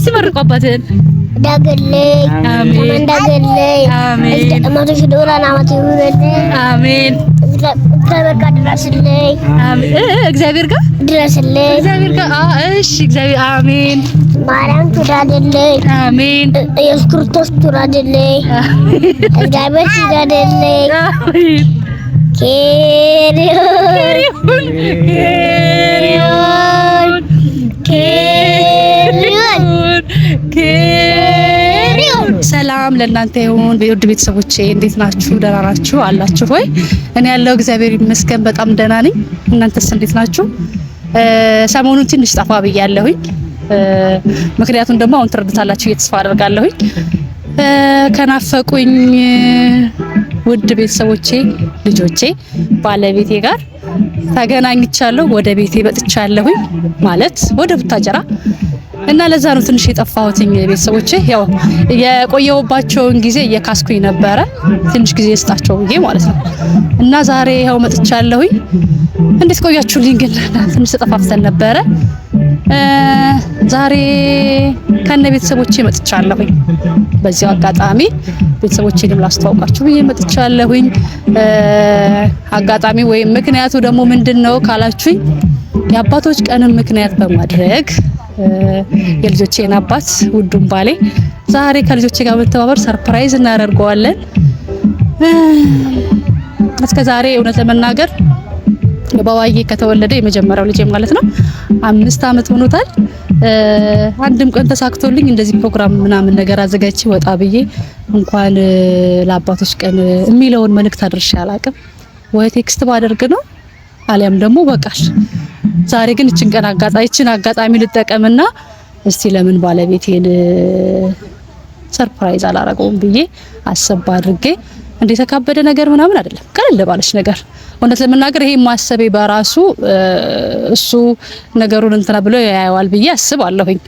ሲመርቁ አባትን ዳገልኝ አሜን ዳገልኝ አሜን ማቶሽ ዶራና ማቶ ይሁንልኝ አሜን እግዚአብሔር ጋር ድረስልኝ አሜን እግዚአብሔር ጋር እሺ እግዚአብሔር አሜን ማርያም ትራደልኝ አሜን ኢየሱስ ክርስቶስ ትራደልኝ እግዚአብሔር ትራደልኝ አሜን ሰላም ለእናንተ ይሁን ውድ ቤተሰቦቼ፣ እንዴት ናችሁ? ደህና ናችሁ አላችሁ ወይ? እኔ ያለው እግዚአብሔር ይመስገን በጣም ደህና ነኝ። እናንተስ እንዴት ናችሁ? ሰሞኑን ትንሽ ጠፋ ብያለሁኝ። ምክንያቱም ደግሞ አሁን ትረዱታላችሁ ተስፋ አደርጋለሁኝ። ከናፈቁኝ ውድ ቤተሰቦቼ፣ ልጆቼ፣ ባለቤቴ ጋር ተገናኝቻለሁ። ወደ ቤቴ መጥቻለሁኝ ማለት ወደ ቡታጀራ እና ለዛ ነው ትንሽ የጠፋሁትኝ ቤተሰቦቼ። ያው የቆየሁባቸውን ጊዜ እየካስኩኝ ነበረ ትንሽ ጊዜ ስጣቸው ብዬ ማለት ነው። እና ዛሬ ያው መጥቻለሁኝ። እንዴት ቆያችሁልኝ? ግን ትንሽ ተጠፋፍተን ነበረ። ዛሬ ከነ ቤተሰቦቼ መጥቻለሁኝ። በዚያው አጋጣሚ ቤተሰቦቼንም ላስተዋውቃችሁ ብዬ መጥቻለሁኝ። አጋጣሚ ወይም ምክንያቱ ደግሞ ምንድነው ካላችሁኝ የአባቶች ቀንን ምክንያት በማድረግ የልጆቼን አባት ውዱን ባሌ ዛሬ ከልጆቼ ጋር በመተባበር ሰርፕራይዝ እናደርገዋለን። እስከ ዛሬ እውነት ለመናገር ባባዬ ከተወለደ የመጀመሪያው ልጄ ማለት ነው 5 አመት ሆኖታል። አንድም ቀን ተሳክቶልኝ እንደዚህ ፕሮግራም ምናምን ነገር አዘጋጅቼ ወጣ ብዬ እንኳን ለአባቶች ቀን የሚለውን መልእክት አድርሼ አላቅም። ወይ ቴክስት ባደርግ ነው አሊያም ደግሞ በቃሽ። ዛሬ ግን እችን አጋጣሚ ልጠቀምና እስቲ ለምን ባለቤቴን ሰርፕራይዝ አላረገውም ብዬ አሰብ አድርጌ እንደ ተካበደ ነገር ምናምን አይደለም፣ ቀለል ባለች ነገር እውነት ለመናገር ይሄ ማሰቤ በራሱ እሱ ነገሩን እንትና ብሎ ያያዋል ብዬ አስባለሁኝ።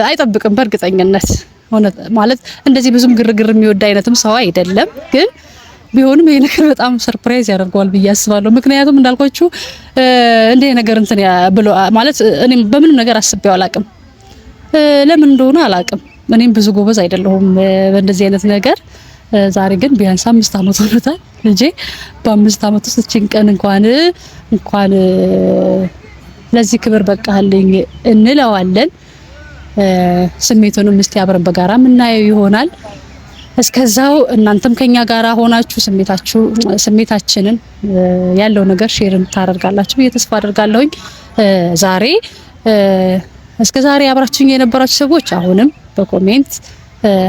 አይጠብቅም በእርግጠኝነት እውነት ማለት እንደዚህ ብዙም ግርግር የሚወድ አይነትም ሰው አይደለም። ግን ቢሆንም ይሄ ነገር በጣም ሰርፕራይዝ ያደርገዋል ብዬ አስባለሁ። ምክንያቱም እንዳልኳችሁ እንደ ነገር እንትን ብሎ ማለት እኔም በምንም ነገር አስቤው አላቅም። ለምን እንደሆነ አላቅም። እኔም ብዙ ጎበዝ አይደለሁም በእንደዚህ አይነት ነገር። ዛሬ ግን ቢያንስ 5 አመት ሆኖታል ልጄ። በ5 አመት ውስጥ እቺን ቀን እንኳን ለዚህ ክብር በቃልኝ እንለዋለን። ስሜቱንም እስቲ አብረን በጋራ የምናየው ይሆናል። እስከዛው እናንተም ከኛ ጋራ ሆናችሁ ስሜታችንን ያለው ነገር ሼር ታደርጋላችሁ ብዬ ተስፋ አደርጋለሁኝ። ዛሬ እስከ ዛሬ አብራችሁኝ የነበራችሁ ሰዎች አሁንም በኮሜንት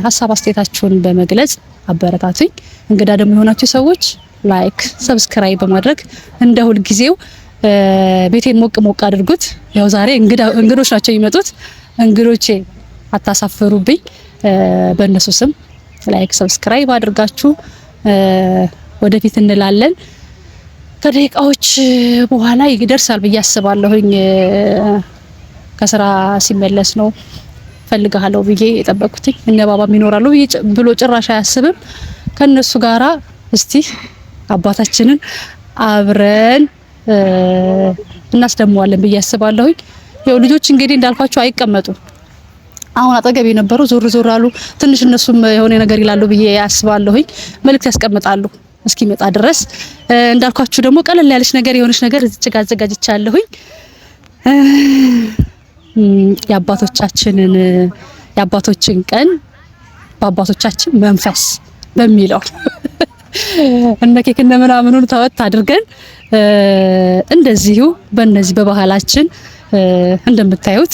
ሀሳብ አስተያየታችሁን በመግለጽ አበረታቱኝ። እንግዳ ደግሞ የሆናችሁ ሰዎች ላይክ፣ ሰብስክራይብ በማድረግ እንደ ሁል ጊዜው ቤቴን ሞቅ አድርጉት። ያው ዛሬ እንግዶች ናቸው የሚመጡት። እንግዶቼ አታሳፍሩብኝ። በእነሱ ስም ላይክ፣ ሰብስክራይብ አድርጋችሁ ወደፊት እንላለን። ከደቂቃዎች በኋላ ይደርሳል ብዬ አስባለሁኝ። ከስራ ሲመለስ ነው ፈልጋለሁ ብዬ የጠበቅኩት። እነ ባባም ይኖራሉ ብሎ ጭራሽ አያስብም። ከነሱ ጋራ እስቲ አባታችንን አብረን እናስደምዋለን ብዬ አስባለሁኝ። ያው ልጆች እንግዲህ እንዳልኳቸው አይቀመጡም። አሁን አጠገብ የነበሩ ዞር አሉ። ትንሽ እነሱም የሆነ ነገር ይላሉ ብዬ አስባለሁኝ። መልእክት ያስቀምጣሉ እስኪመጣ ድረስ። እንዳልኳችሁ ደግሞ ቀለል ያለች ነገር የሆነች ነገር እዚህ ጋር አዘጋጅቻለሁኝ። የአባቶችን ቀን በአባቶቻችን መንፈስ በሚለው እነ ኬክ እነ ምናምኑን ተወት አድርገን እንደዚሁ በእነዚህ በባህላችን እንደምታዩት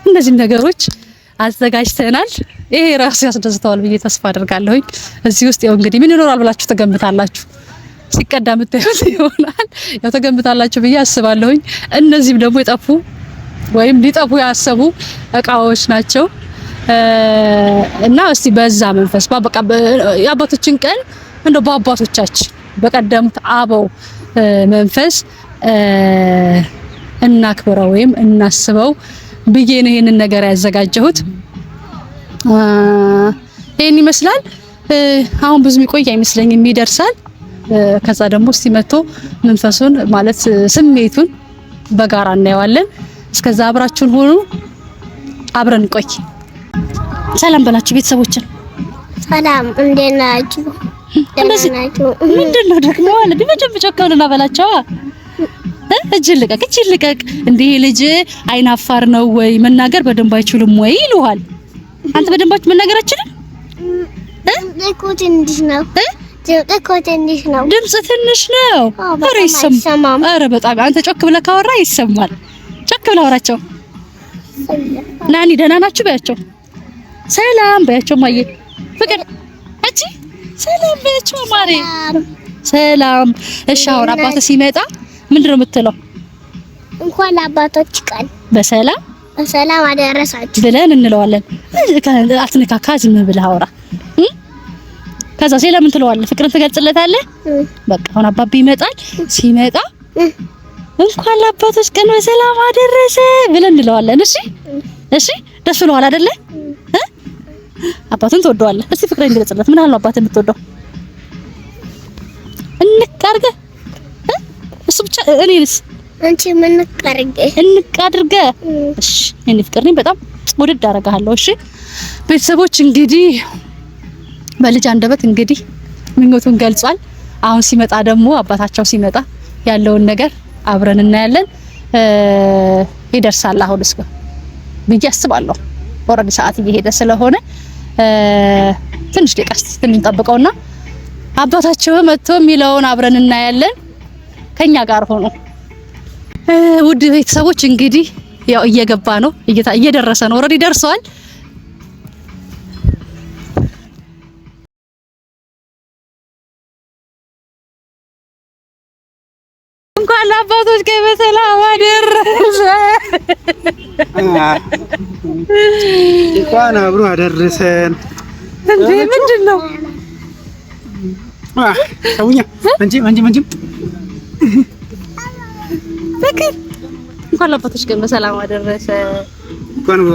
እነዚህ ነገሮች አዘጋጅተናል። ይሄ ራሱ ያስደስተዋል ብዬ ተስፋ አደርጋለሁኝ። እዚህ ውስጥ ያው እንግዲህ ምን ይኖራል ብላችሁ ተገምታላችሁ? ሲቀዳ የምታዩት ይሆናል። ያው ተገምታላችሁ ብዬ አስባለሁኝ። እነዚህም ደግሞ የጠፉ ወይም ሊጠፉ ያሰቡ እቃዎች ናቸው እና እስቲ በዛ መንፈስ በቃ የአባቶችን ቀን እንደው በአባቶቻችን በቀደሙት አበው መንፈስ እናክብረው ወይም እናስበው ብዬ ነው ይሄንን ነገር ያዘጋጀሁት። ይሄን ይመስላል። አሁን ብዙ የሚቆይ አይመስለኝም፣ ይደርሳል። ከዛ ደግሞ እስቲ መጥቶ መንፈሱን ማለት ስሜቱን በጋራ እናየዋለን። እስከዛ አብራችሁን ሆኑ፣ አብረን ቆይ። ሰላም በላችሁ ቤተሰቦችን። ሰላም እንዴት ናችሁ? እንደዚህ ምንድነው ደግሞ አለ በደንብ ጮካውና በላቸው። እጅ ልቀቅ እንዴ ልጅ አይናፋር ነው ወይ መናገር በደንብ አይችልም ወይ ይሉሃል። አንተ በደንብ መናገር አትችልም? እኮ ትንሽ ነው ድምጽ ትንሽ ነው። ኧረ ይሰማል። ኧረ በጣም አንተ ጮክ ብለህ ካወራ ይሰማል። ጮክ ብለህ አውራቸው። ናኒ ደህና ናችሁ በያቸው። ሰላም በያቸው። ማየ ፍቅር እቺ ሰላም በያቸው። ማሪ ሰላም። እሺ አሁን አባትህ ሲመጣ ምንድነው የምትለው? እንኳን ለአባቶች ቀን በሰላም አደረሳችሁ ብለን እንለዋለን። አትነካካ፣ ዝም ብለህ አውራ። ከዛ ምን ትለዋለህ? ፍቅርን ትገልጽለታለህ። በቃ አሁን አባቢ ይመጣል። ሲመጣ እንኳን ለአባቶች ቀን በሰላም አደረሰ ብለን እንለዋለን። እሺ ደስ ብሎሃል አይደለ? አባትን ትወደዋለህ። እስቲ ፍቅርን ግለጽለት። ምን አለው አባትን የምትወደው? እንቃርገ እሱ ብቻ እኔንስ አንቺ ምን እንቃርገ እሺ እኔ ፍቅርን በጣም ወደድ አደርጋለሁ። እሺ ቤተሰቦች እንግዲህ በልጅ አንደበት እንግዲህ ምኞቱን ገልጿል። አሁን ሲመጣ ደግሞ አባታቸው ሲመጣ ያለውን ነገር አብረን እናያለን። ይደርሳል አሁን እስከ ብዬ አስባለሁ። ኦሬዲ ሰዓት እየሄደ ስለሆነ ትንሽ ደቂቃ ትንሽ ጠብቀውና አባታቸው መጥቶ የሚለውን አብረን እናያለን። ከኛ ጋር ሆኖ ውድ ቤተሰቦች እንግዲህ ያው እየገባ ነው፣ እየደረሰ ነው። ኦሬዲ ደርሷል። እንኳን ለአባቶች ቀን በሰላም አደረሰ። እንኳን አብሮ አደረሰን። እንዴ ምንድነው? ሰውኛ እንጂ ፍቅር እንኳን ለአባቶች ቀን በሰላም አደረሰ። እንኳን አብሮ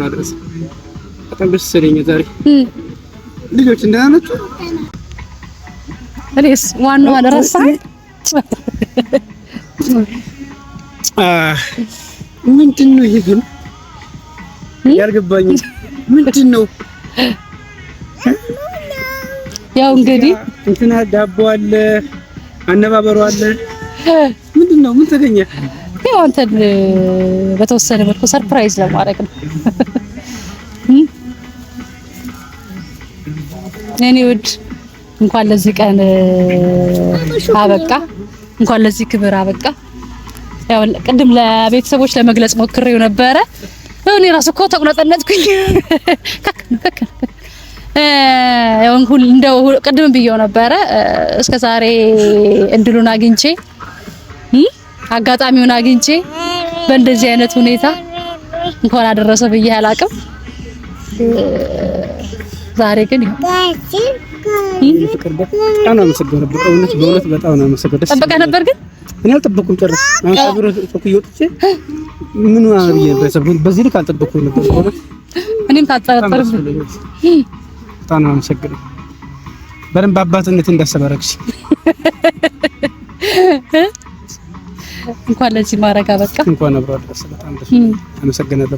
አደረሰ። በጣም ደስ ይለኛል ዛሬ። ልጆች እንደና ናችሁ? እኔስ ዋናው አደረሰ። ምንድነው ይሄ ግን ያልገባኝ ምንድነው? ያው እንግዲህ እንትና ዳቦ አለ፣ አነባበሩ አለ። ምንድነው? ምን ተገኘ? ያው አንተን በተወሰነ መልኩ ሰርፕራይዝ ለማድረግ ነው። እኔ ውድ እንኳን ለዚህ ቀን አበቃ፣ እንኳን ለዚህ ክብር አበቃ። ያው ቅድም ለቤተሰቦች ለመግለጽ ሞክሬው ነበረ። እኔ ራሱ እኮ ተቁነጠነጥኩኝ። ያው እንደው ቅድም ብዬው ነበረ እስከዛሬ እንድሉን አግኝቼ አጋጣሚውን አግኝቼ በእንደዚህ አይነት ሁኔታ እንኳን አደረሰ ብዬ አላቅም። ዛሬ ግን ፍቅር በጣም ነው የምሰግነው። በእውነት በጣም ነው የምሰግነው። ጠበቀህ ነበር ግን እኔ አልጠበኩም ጭራሽ። አሁን ከቢሮ ተኩዬ ወጥቼ ምን ማለት ነው በሰብኩ በዚህ ልክ አልጠበኩም ነበር። በእውነት እኔም ታጠራጠርም። በጣም ነው የምሰግነው። በደንብ አባትነት እንዳሰበረክሽ እንኳን ለዚህ ማረጋ በቃ እንኳን አብሮ አደረሰ። በጣም ደስ አመሰግናለሁ።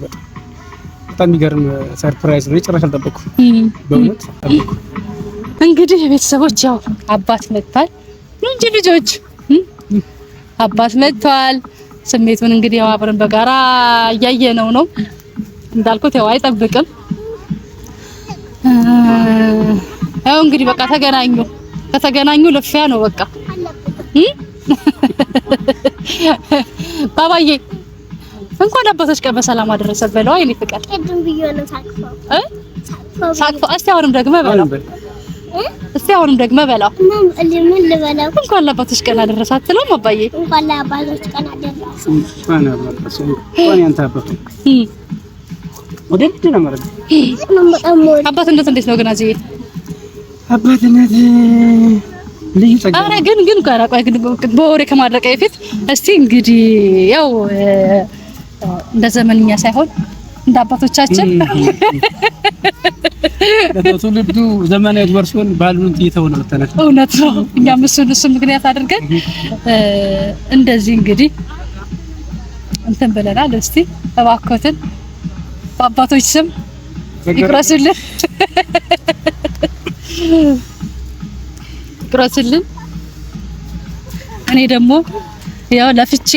በጣም የሚገርም ሰርፕራይዝ ነው። ጭራሽ አልጠበኩም በእውነት አልጠበኩም። እንግዲህ ቤተሰቦች ያው አባት መጥቷል እንጂ ልጆች አባት መጥቷል። ስሜቱን እንግዲህ ያው አብረን በጋራ እያየነው ነው። እንዳልኩት ያው አይጠብቅም። ያው እንግዲህ በቃ ከተገናኙ ለፊያ ነው በቃ። ባባዬ እንኳን አባቶች ቀን በሰላም አደረሰ በለው። አይኔ ፍቅር ቅድም ብዬሽ ሳቅፎ እስቲ አሁንም ደግመህ በለው። እስቲ አሁንም ደግመህ በለው። ምን ልበለው? እንኳን ለአባቶች ቀን አደረሰ አትለውም አባዬ? እንኳን ለአባቶች ቀን አደረሰ። እንኳን አባቶች እንኳን ያንተ አባቱ ወደድ ነው ማለት አባትነት እንዴት ነው ግን አዚህ አባትነት ልዩ ጸጋ። አረ ግን ጋራ ቆይ ግን በወሬ ከማድረቅ በፊት እስቲ እንግዲህ ያው እንደ ዘመንኛ ሳይሆን እንደ አባቶቻችን ለትውልዱ ዘመናዊ ወርሶን ባሉን እየተወነ ወተናል። እውነት ነው። እኛም እሱን ምክንያት አድርገን እንደዚህ እንግዲህ እንትን ብለናል። እስቲ እባክዎትን በአባቶች ስም ይቅረሱልን ይቅረሱልን። እኔ ደግሞ ያው ለፍቼ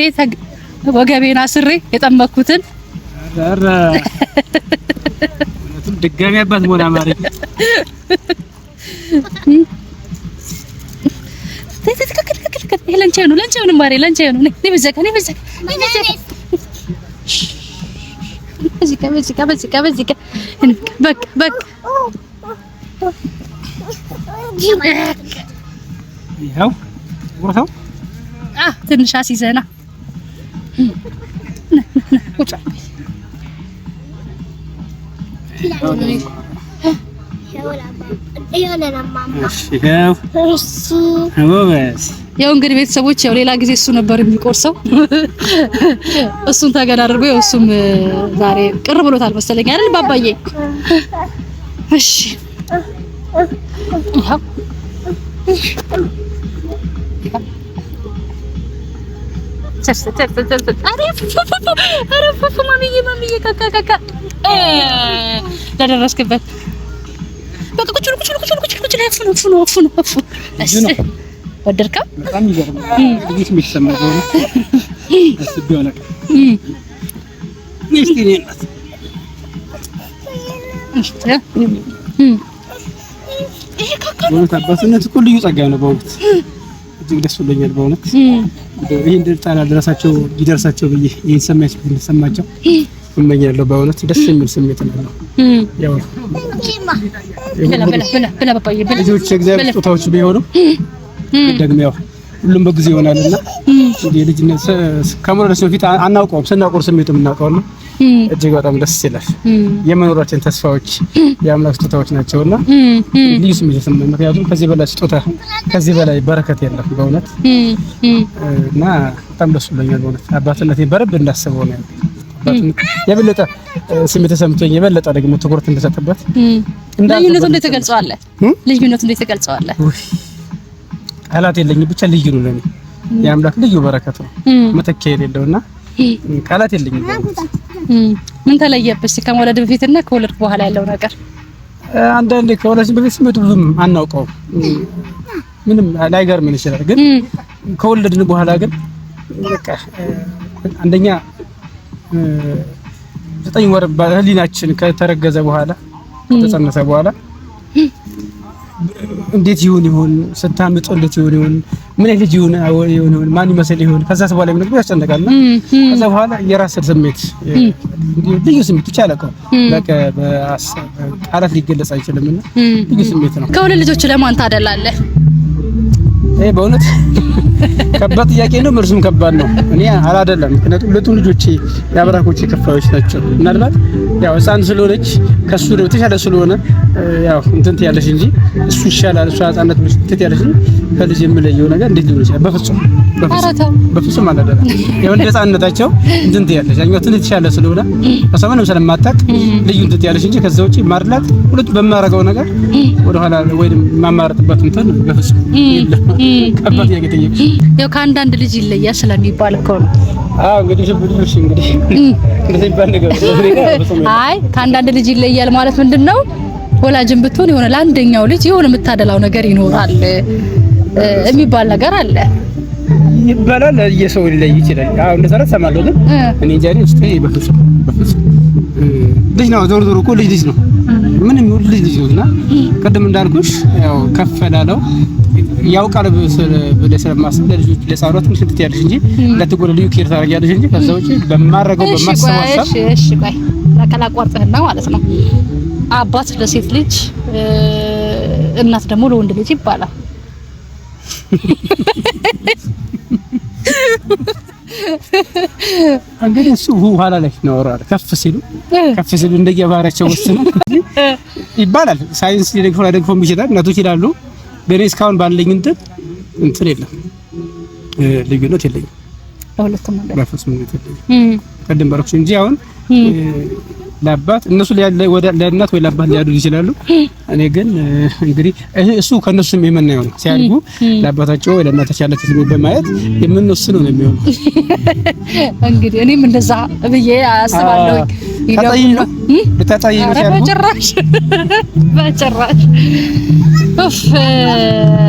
ወገቤን አስሬ የጠመኩትን አረ ድጋሚ አባት ሞላ ማረኝ ለንቼ ነው ማሬ ለንቼ ነው ነይ በዘካ በዚጋ በቃ ይኸው ወራው ትንሽ አስይዘና ቁጭ ያው እንግዲህ ቤተሰቦች ያው ሌላ ጊዜ እሱ ነበር የሚቆርሰው እሱን ተገና አድርጎ ያው እሱም ዛሬ ቅር ብሎታል መሰለኝ አይደል ባባዬ? እሺ ያው ማሚዬ ካካ ለደረስክበት በቃ ቁጭ ወደድከው? በጣም ይገርማል። እንዴት የሚሰማው ነው? አስቢው ነው። ነስቲ ነናት ይሄ ካካ አባትነት እኮ ልዩ ጸጋ ነው በእውነት እጅግ ደስ ብሎኛል በእውነት ይሄ እንደጣላ ድረሳቸው ይደርሳቸው ብዬ ይሄን ሰማያችሁ እንደሰማቸው እመኛለሁ በእውነት ደስ የሚል ስሜት ነው ያው በላ ባባዬ ልጆች እግዚአብሔር ስጦታዎች ቢሆኑ ደግሞ ያው ሁሉም በጊዜ ይሆናልና እንግዲህ ልጅነት ከመረዳት በፊት አናውቀውም ስናቆር ስሜቱ የምናውቀው ነው እጅግ በጣም ደስ ይላል የመኖራችን ተስፋዎች የአምላክ ስጦታዎች ናቸውና ልዩ ስሜት ተሰማኝ ምክንያቱም ከዚህ በላይ ስጦታ ከዚህ በላይ በረከት የለም በእውነት እና በጣም ደስ ብሎኛል በእውነት አባትነቴን በረብ እንዳስበው ነው የበለጠ ስሜት ተሰምቶኝ የበለጠ ደግሞ ትኩረት እንደሰጠበት ልዩነቱ እንዴት ተገልጸዋለህ ልዩነቱ እንዴት ተገልጸዋለህ ቃላት የለኝም ብቻ ልዩ ነው ለኔ የአምላክ ልዩ በረከት ነው መተኪያ የሌለውና ቃላት የለኝም ምን ተለየብሽ ከመውለድ በፊትና ከወለድ በኋላ ያለው ነገር አንዳንዴ ከወለድ በፊት ስሜቱ ብዙም አናውቀው ምንም ላይገርምን ይችላል ግን ከወለድን በኋላ ግን በቃ አንደኛ 9 ወር በህሊናችን ከተረገዘ በኋላ ተጸነሰ በኋላ እንዴት ይሁን ስታምጥ እንዴት ይሁን ምን ልጅ ይሁን ማን ይመስል ይሁን ከዛ በኋላ ምን ነገር ያስጨንቃልና ከዛ በኋላ የራስ ስሜት ልዩ ስሜት ብቻ አለቀው በቃ በቃላት ሊገለጽ አይችልምና ልዩ ስሜት ነው ከሁለት ልጆች ለማን ታደላለህ በእውነት ከባድ ጥያቄ ነው መልሱም ከባድ ነው እኔ አላደለም ምክንያቱም ሁለቱም ልጆቼ ያብራኮቼ ከፋዮች ናቸው ምናልባት ያው ህፃን ስለሆነች ከሱ ነው ተሻለ ስለሆነ ያው እንትን ያለሽ እንጂ እሱ ይሻላል እሱ ህፃንነት ምሽት ያለሽ ከልጅ የምለየው ነገር እንዴት ሊሆን ይችላል በፍጹም አላደለም ያው እንደ ህፃንነታቸው እንትን ያለሽ ያኛው ትንሽ ተሻለ ስለሆነ ከሰማንም ስለማታቅ ልዩ እንትን ያለሽ እንጂ ከዛ ውጪ ማርላት ሁለት በማረጋው ነገር ወደ ኋላ ወይንም ማማረጥበት እንትን በፍጹም ከባድ ጥያቄ ጠየቅሽ ያው ከአንዳንድ ልጅ ይለያል ስለሚባል እኮ ነው እንግዲህ ሽብልሽ እንግዲህ እንደዚህ ባል ነገር አይ ከአንዳንድ ልጅ ይለያል ማለት ምንድነው ወላጅን ብትሆን የሆነ ለአንደኛው ልጅ የሆነ የምታደላው ነገር ይኖራል የሚባል ነገር አለ ይባላል የሰው ሊለይ ይችላል እንደዛ ሰማለሁ ግን እኔ ጃሪ እስቲ በፍጹም ልጅ ነው ዞር እኮ ልጅ ነው ምንም ልጅ ነውና ቀደም እንዳልኩሽ ያው ከፈላለው ያውቃል ስለማስብ ለልጆች ለጻሮት ምሽት ያለሽ እንጂ ለተጎለልዩ ኬር ታረጋለሽ እንጂ ከዛው እጪ በማረገው በማሰባሰብ እሺ ቆይ ለቀላቋርጥህና ማለት ነው አባት ለሴት ልጅ እናት ደግሞ ለወንድ ልጅ ይባላል እንግዲህ እሱ ኋላ ላይ ነው ወራለ ከፍ ሲሉ እንደየባህሪያቸው ወስነው ይባላል ሳይንስ ሊደግፈው ይችላል እናቶች ይላሉ ግን እስካሁን ባለኝ እንትን የለም ልዩነት የለኝም ሁለቱም ማለት በፍጹም የለም ቀደም በረክሽ እንጂ አሁን ለአባት እነሱ ለእናት ወይ ለአባት ሊያዱ ይችላሉ። እኔ ግን እንግዲህ እሱ ከነሱም የምናየው ነው። ሲያድጉ ለአባታቸው ወይ ለእናታቸው ያለ ትዝም በማየት የምንወስነው ነው የሚሆነው። እንግዲህ እኔም እንደዛ ብዬ አስባለሁ። ታጣይ ነው ሲያድጉ በጭራሽ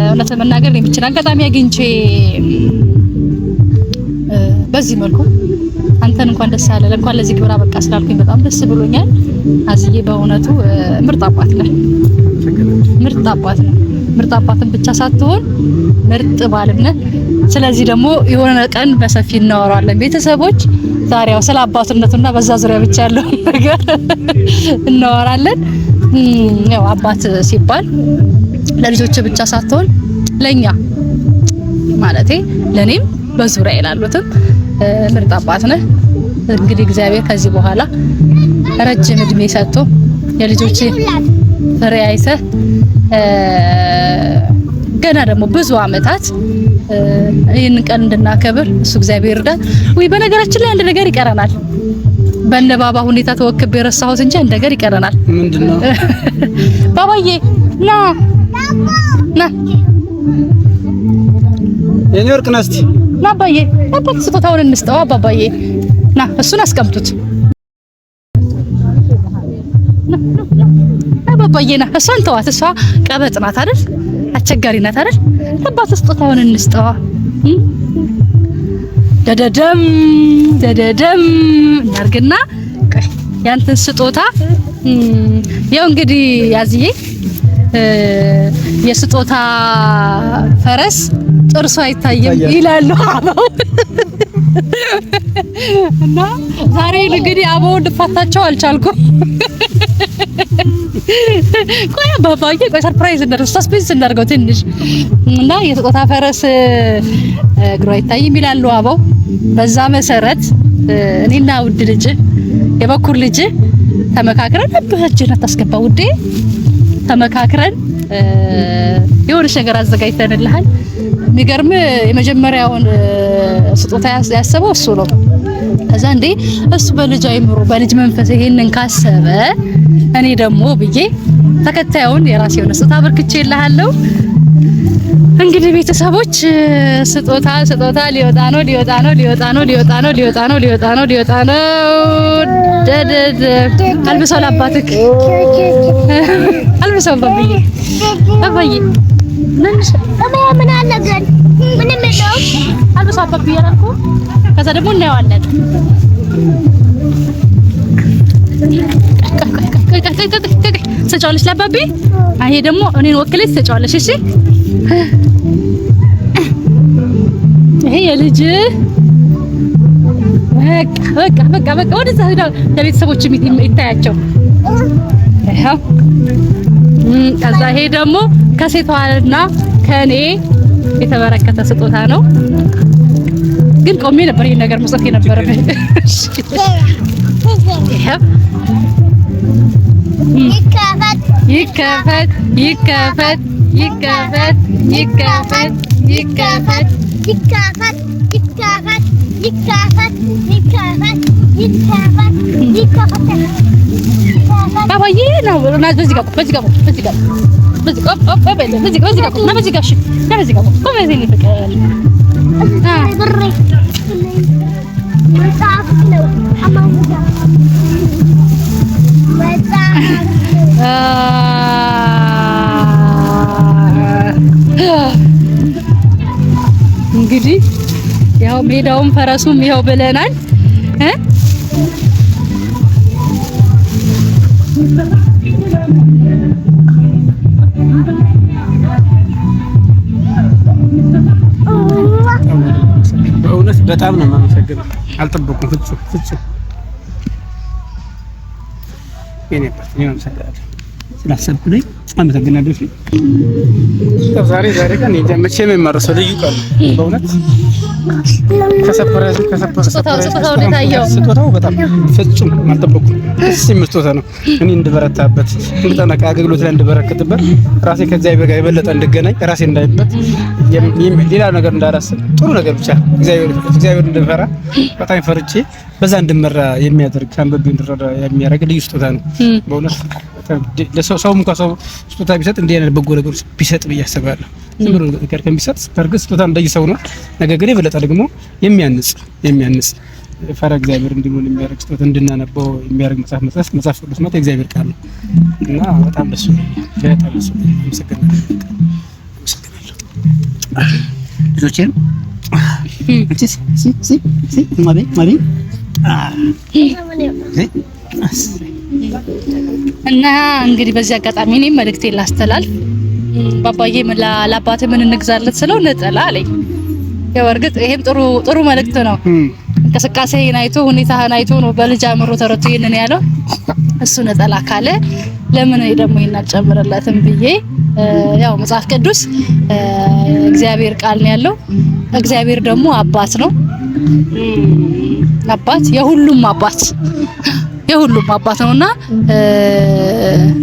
እውነት ለመናገር የሚችል አጋጣሚ አግኝቼ በዚህ መልኩ አንተን እንኳን ደስ አለ እንኳን ለዚህ ግብራ በቃ ስላልኩኝ በጣም ደስ ብሎኛል። አዝዬ በእውነቱ ምርጥ አባት ነህ። ምርጥ አባት ነህ። ምርጥ አባትን ብቻ ሳትሆን ምርጥ ባልም ነህ። ስለዚህ ደግሞ የሆነ ቀን በሰፊ እናወራለን ቤተሰቦች። ዛሬ ያው ስለ አባትነቱና በዛ ዙሪያ ብቻ ያለው ነገር እናወራለን። ያው አባት ሲባል ለልጆች ብቻ ሳትሆን ለኛ ማለቴ ለኔም በዙሪያ ይላሉትም ምርጥ አባት ነህ። እንግዲህ እግዚአብሔር ከዚህ በኋላ ረጅም እድሜ ሰጥቶ የልጆች ፍሬ አይተህ ገና ደግሞ ብዙ አመታት ይህንን ቀን እንድናከብር እሱ እግዚአብሔር ይርዳል። ወይ በነገራችን ላይ አንድ ነገር ይቀረናል። በነባባ ሁኔታ ተወክብ የረሳሁት እንጂ አንድ ነገር ይቀረናል። ምንድነው? ባባዬ ና የኔ ወርቅ ናስቲ ና አባዬ አባት ስጦታውን እንስጠው። አባባዬ ና እሱን አስቀምጡት። አባባዬ ና እሷን ተዋት። እሷ ቀበጥ ናት አይደል? አስቸጋሪ ናት አይደል? አባት ስጦታውን እንስጠው። ደደደም እናርግና ያንተን ስጦታ ያው እንግዲህ ያዝዬ የስጦታ ፈረስ ጥርሱ አይታየም ይላሉ አበው። እና ዛሬ እንግዲህ አበው ልፋታቸው አልቻልኩም። ቆይ አባባዬ ቆይ ሰርፕራይዝ እንደርስ ሰስፔንስ እናድርገው ትንሽ። እና የስጦታ ፈረስ እግሩ አይታይም ይላሉ አበው። በዛ መሰረት እኔና ውድ ልጅ የበኩር ልጅ ተመካክረን አባታችን አታስገባ ውዴ ተመካክረን የሆነች ነገር አዘጋጅተንልሃል። የሚገርም የመጀመሪያውን ስጦታ ያሰበው እሱ ነው። ከዛ እንዴ እሱ በልጅ አይምሮ በልጅ መንፈስ ይሄንን ካሰበ እኔ ደግሞ ብዬ ተከታዩን የራሴ የሆነ ስጦታ አበርክቼልሃለሁ። እንግዲህ ቤተሰቦች ስጦታ ሊወጣ ነው። ደደደ አልብሰው ለአባትክ አልብሰው አባዬ ምን አለ ግን ምንም የለውም። አልብሰው አባዬ ያላልኩ። ከዛ ደግሞ እናየዋለን። ትሰጫዋለሽ ለአባቤ። ይሄ ደግሞ እኔን ወክለሽ ትሰጫዋለሽ። እሺ ይሄ የልጅ በቃ ወደዛ ሄዳው ለቤተሰቦች ይታያቸው። ይሄው ከዛ ይሄ ደግሞ ከሴቷና ከኔ የተበረከተ ስጦታ ነው። ግን ቆሜ ነበር ይሄን ነገር መስጠት የነበረብኝ። ይሄው ይከፈት ባባዬ ነው በዚህ ጋር እንግዲህ ያው ሜዳውም ፈረሱም ይኸው ብለናል። በእውነት በጣም ነው የማመሰግነው። አልጠበኩም ፍጹም የኔ ፓርቲ ነው። አመሰግናለሁ ስላሰብኩልኝ አመሰግናለሁ። ዛሬ ቀን መቼም የማረሰው ልዩ ቀን በእውነት ስጦታው በጣም ፍጹም አልጠበኩም። ደስ የሚል ስጦታ ነው። እኔ እንድበረታበት እንድጠነቅ አገልግሎት ላይ እንድበረከትበት ራሴ ከእግዚአብሔር ጋር የበለጠ እንድገናኝ ራሴ እንዳይበት ሌላ ነገር እንዳላስብ ጥሩ ነገር ብቻ እግዚአብሔር እንድፈራ በጣም ፈርቼ በዛ እንድመራ የሚያደርግ አንበብ እንድረዳ የሚያደርግ ልዩ ስጦታ ነው በእውነት። ለሰው እንኳን ሰው ስጦታ ቢሰጥ እንዲህ አይነት በጎ ነገሮች ቢሰጥ ብዬ አስባለሁ። ዝም ብሎ ነገር ከሚሰጥ በእርግጥ ስጦታ እንደየሰው ነው። ነገር ግን የበለጠ ደግሞ የሚያንጽ ፈራ እግዚአብሔር እንዲሆን የሚያደርግ ስጦታ እንድናነበው የሚያደርግ መጽሐፍ ቅዱስ ማለት የእግዚአብሔር ቃል ነው እና በጣም ደስ ይላል። አመሰግናለሁ። ልጆቼን እና እንግዲህ በዚህ አጋጣሚ እኔም መልእክቴን ላስተላልፍ። ባባዬ ለአባቴ ምን እንግዛለት ስለው ነጠላ አለኝ። ያው እርግጥ ይሄም ጥሩ መልእክት ነው። እንቅስቃሴን አይቶ ሁኔታህን አይቶ ነው በልጅ አእምሮ ተረቶ ይሄንን ያለው። እሱ ነጠላ ካለ ለምን ደግሞ ይናጨምርለትም ብዬ ያው መጽሐፍ ቅዱስ እግዚአብሔር ቃል ነው ያለው። እግዚአብሔር ደግሞ አባት ነው። አባት የሁሉም አባት ነውና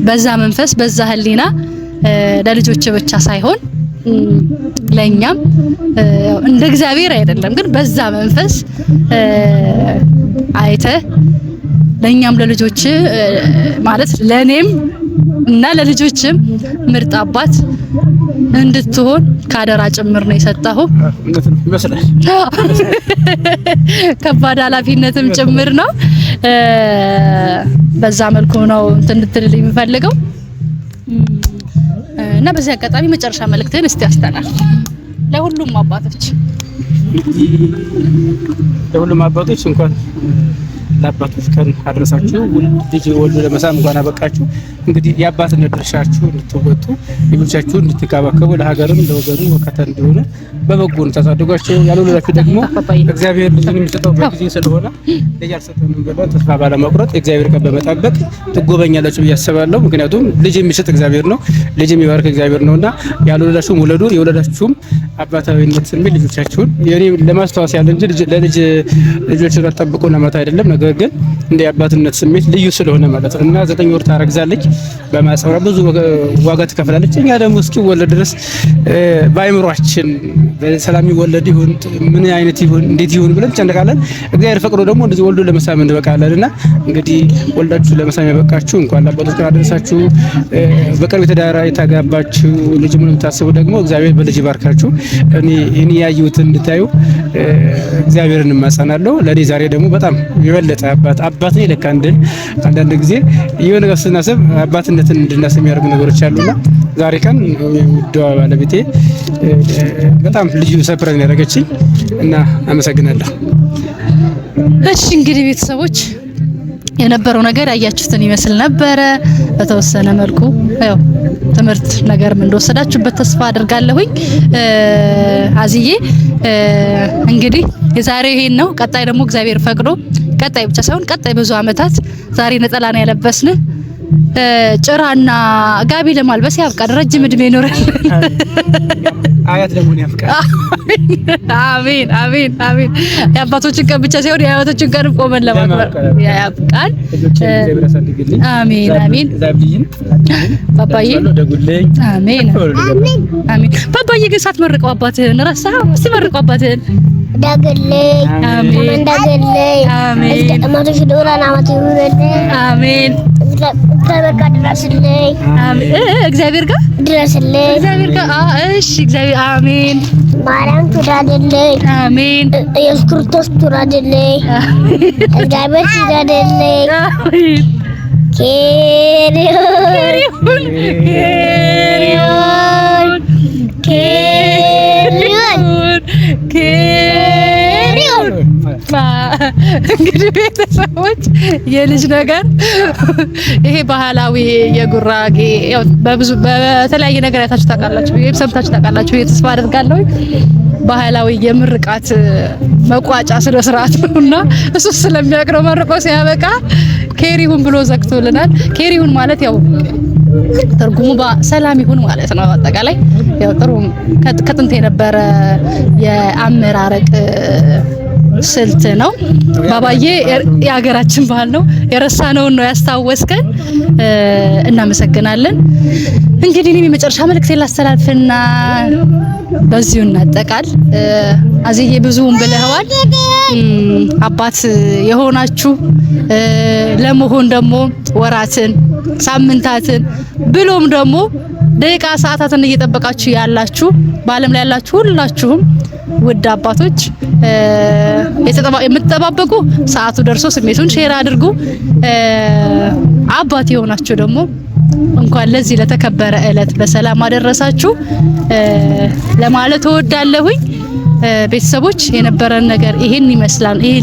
በዛ መንፈስ በዛ ህሊና ለልጆች ብቻ ሳይሆን ለኛም እንደ እግዚአብሔር አይደለም ግን በዛ መንፈስ አይተ ለኛም ለልጆች ማለት ለኔም እና ለልጆችም ምርጥ አባት እንድትሆን ካደራ ጭምር ነው የሰጣሁ። ይመስላል ከባድ ኃላፊነትም ጭምር ነው። በዛ መልኩ ነው እንድትልልኝ የምፈልገው እና በዚህ አጋጣሚ መጨረሻ መልእክትን እስቲ አስተላልፍ ለሁሉም አባቶች እንኳን ለአባቶች ቀን አድረሳችሁ። ልጅ ወልዶ ለመሳም እንኳን አበቃችሁ። እንግዲህ የአባትነት ድርሻችሁ እንድትወጡ ልጆቻችሁን እንድትከባከቡ ለሀገርም ለወገኑ ወከታ እንዲሆኑ በበጎ እንድታሳድጓቸው ያልወለዳችሁ ደግሞ እግዚአብሔር ልጅን የሚሰጠው በጊዜ ስለሆነ ልጅ አልሰጠንም ብለን ተስፋ ባለመቁረጥ እግዚአብሔር ቀን በመጠበቅ ትጎበኛላችሁ ብዬ አስባለሁ። ምክንያቱም ልጅ የሚሰጥ እግዚአብሔር ነው፣ ልጅ የሚባርክ እግዚአብሔር ነውና ያልወለዳችሁም ውለዱ፣ የወለዳችሁም አባታዊነት ስሜት ልጆቻችሁን የኔ ለማስተዋወስ ያለ እንጂ ልጆችን ጠብቆና ማታ አይደለም። ነገር ግን እንደ አባትነት ስሜት ልዩ ስለሆነ ማለት ነው እና 9 ወር ታረግዛለች። በማጸራ ብዙ ዋጋ ትከፍላለች። እኛ ደግሞ እስኪወለድ ድረስ በአይምሯችን በሰላም ይወለድ ይሁን ምን አይነት ይሁን እንዴት ይሁን ብለን ጨንቃለን። እግዚአብሔር ፈቅዶ ደግሞ እንደዚህ ወልዶ ለመሳም እንበቃለንና እንግዲህ ወልዳችሁ ለመሳም ያበቃችሁ እንኳን ለአባቶች ጋር አደረሳችሁ። በቅርብ የተጋባችሁ ልጅ ምን የምታስቡ ደግሞ እግዚአብሔር በልጅ ይባርካችሁ። እኔ ያዩት እንድታዩ እግዚአብሔርን እማጸናለሁ። ለኔ ዛሬ ደግሞ በጣም የበለጠ አባት ነው ለካ እንድል አንዳንድ ጊዜ የሆነ ነገር ስናስብ አባትነትን እንድናስብ የሚያደርጉ ነገሮች አሉና ዛሬ ቀን ውዷ ባለቤቴ በጣም ልዩ ሰርፕራይዝ ያደረገችኝ እና አመሰግናለሁ። እሺ እንግዲህ ቤተሰቦች የነበረው ነገር ያያችሁትን ይመስል ነበረ። በተወሰነ መልኩ ያው ትምህርት ነገርም እንደወሰዳችሁበት ተስፋ አድርጋለሁኝ። አዚዬ እንግዲህ የዛሬው ይሄን ነው። ቀጣይ ደግሞ እግዚአብሔር ፈቅዶ ቀጣይ ብቻ ሳይሆን ቀጣይ ብዙ አመታት ዛሬ ነጠላ ነው ያለበስን ጭራና ጋቢ ለማልበስ ያብቃን፣ ረጅም እድሜ ይኖረን። አያት ደግሞ ያፍቃል። አሜን አሜን አሜን። የአባቶችን ቀን ብቻ ሳይሆን የአያቶችን ቀን ቆመን ለማክበር ያብቃን። አሜን አሜን። ባባዬ አሜን አሜን። ባባዬ ግን ሳትመርቀው አባትህን ረሳኸው? እስቲ መርቀው አባትህን። ዳግልኝ አሜን ዳግልኝ አሜን። አማቶሽ ዶራና አማቶ ይሁንልኝ አሜን። ተበቃ ድረስልኝ አሜን። እግዚአብሔር ጋር ድረስልኝ እግዚአብሔር ጋር እሺ እግዚአብሔር አሜን። ማርያም ትራደልኝ አሜን። ኢየሱስ ክርስቶስ ትራደልኝ እግዚአብሔር ትራደልኝ አሜን። ኬሪዮን እንግዲህ ቤተሰቦች የልጅ ነገር ይሄ ባህላዊ የጉራጌ ያው በብዙ በተለያየ ነገር አይታችሁ ታውቃላችሁ፣ ሰምታችሁ ታውቃላችሁ ተስፋ አደርጋለሁ። ባህላዊ የምርቃት መቋጫ ስነ ስርዓት ነውና እሱ ስለሚያቅረው መርቆ ሲያበቃ ኬሪሁን ብሎ ዘግቶልናል። ኬሪሁን ማለት ያው ትርጉሙ ሰላም ይሁን ማለት ነው። አጠቃላይ ያው ጥሩ ከጥንት የነበረ የአመራረቅ ስልት ነው። ባባዬ የሀገራችን ባህል ነው፣ የረሳነውን ነው ያስታወስከን። እናመሰግናለን። እንግዲህ እኔም የመጨረሻ መልእክቴን ላስተላልፍና በዚሁ እናጠቃል። አዚዬ ብዙውን ብለዋል። አባት የሆናችሁ ለመሆን ደግሞ ወራትን፣ ሳምንታትን ብሎም ደግሞ ደቂቃ ሰዓታትን እየጠበቃችሁ ያላችሁ በዓለም ላይ ያላችሁ ሁላችሁም ውድ አባቶች የምትጠባበቁ ሰዓቱ ደርሶ ስሜቱን ሼር አድርጉ። አባት የሆናችሁ ደግሞ እንኳን ለዚህ ለተከበረ ዕለት በሰላም አደረሳችሁ ለማለት እወዳለሁኝ። ቤተሰቦች የነበረን ነገር ይሄን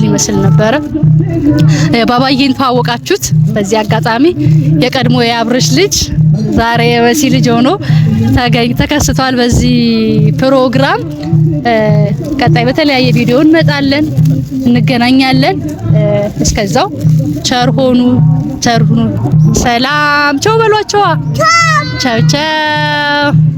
ይመስል ነበረ። ባባዬን ተዋወቃችሁት። በዚህ አጋጣሚ የቀድሞ የአብርሽ ልጅ ዛሬ የመሲ ልጅ ሆኖ ተከስቷል በዚህ ፕሮግራም። ቀጣይ በተለያየ ቪዲዮ እንመጣለን፣ እንገናኛለን። እስከዛው ቸር ሁኑ። ሰላም ቻው በሏቸው። ቻው ቻው።